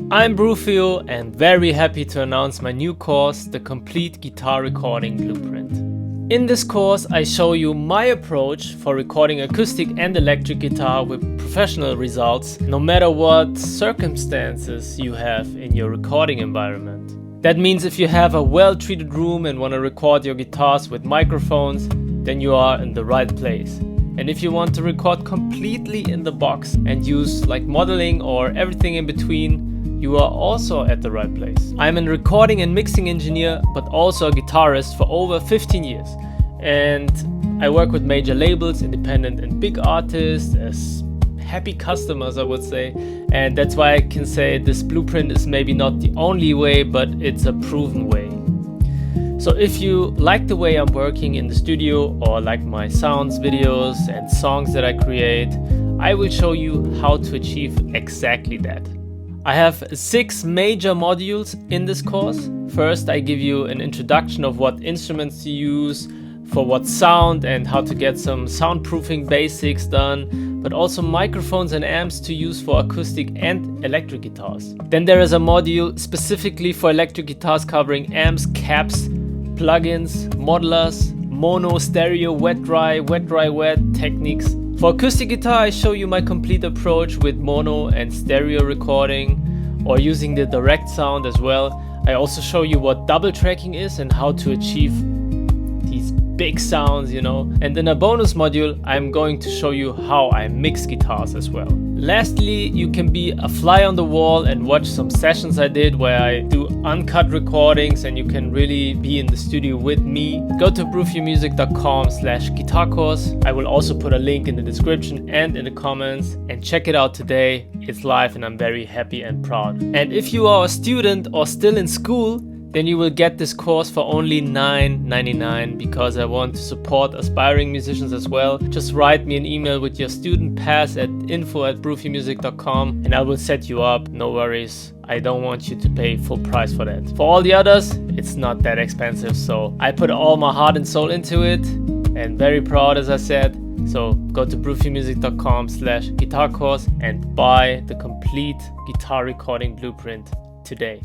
I'm Brufio and very happy to announce my new course, the Complete Guitar Recording Blueprint. In this course, I show you my approach for recording acoustic and electric guitar with professional results, no matter what circumstances you have in your recording environment. That means if you have a well-treated room and want to record your guitars with microphones, then you are in the right place. And if you want to record completely in the box and use like modeling or everything in between, you are also at the right place. I'm a recording and mixing engineer, but also a guitarist for over 15 years. And I work with major labels, independent and big artists as happy customers, I would say. And that's why I can say this blueprint is maybe not the only way, but it's a proven way. So if you like the way I'm working in the studio or like my sounds, videos and songs that I create, I will show you how to achieve exactly that. I have 6 major modules in this course. First, I give you an introduction of what instruments to use, for what sound and how to get some soundproofing basics done, but also microphones and amps to use for acoustic and electric guitars. Then there is a module specifically for electric guitars covering amps, caps, plugins, modelers, mono, stereo, wet, dry, wet techniques. For acoustic guitar, I show you my complete approach with mono and stereo recording or using the direct sound as well. I also show you what double tracking is and how to achieve these big sounds, And in a bonus module, I'm going to show you how I mix guitars as well. Lastly, you can be a fly on the wall and watch some sessions I did where I do uncut recordings and you can really be in the studio with me. Go to brufiomusic.com/guitar course. I will also put a link in the description and in the comments, and check it out today. It's live and I'm very happy and proud. And if you are a student or still in school, then you will get this course for only $9.99 because I want to support aspiring musicians as well. Just write me an email with your student pass at info@brufiomusic.com and I will set you up, no worries. I don't want you to pay full price for that. For all the others, it's not that expensive, so I put all my heart and soul into it and very proud, as I said. So go to brufiomusic.com/guitar course and buy the complete guitar recording blueprint today.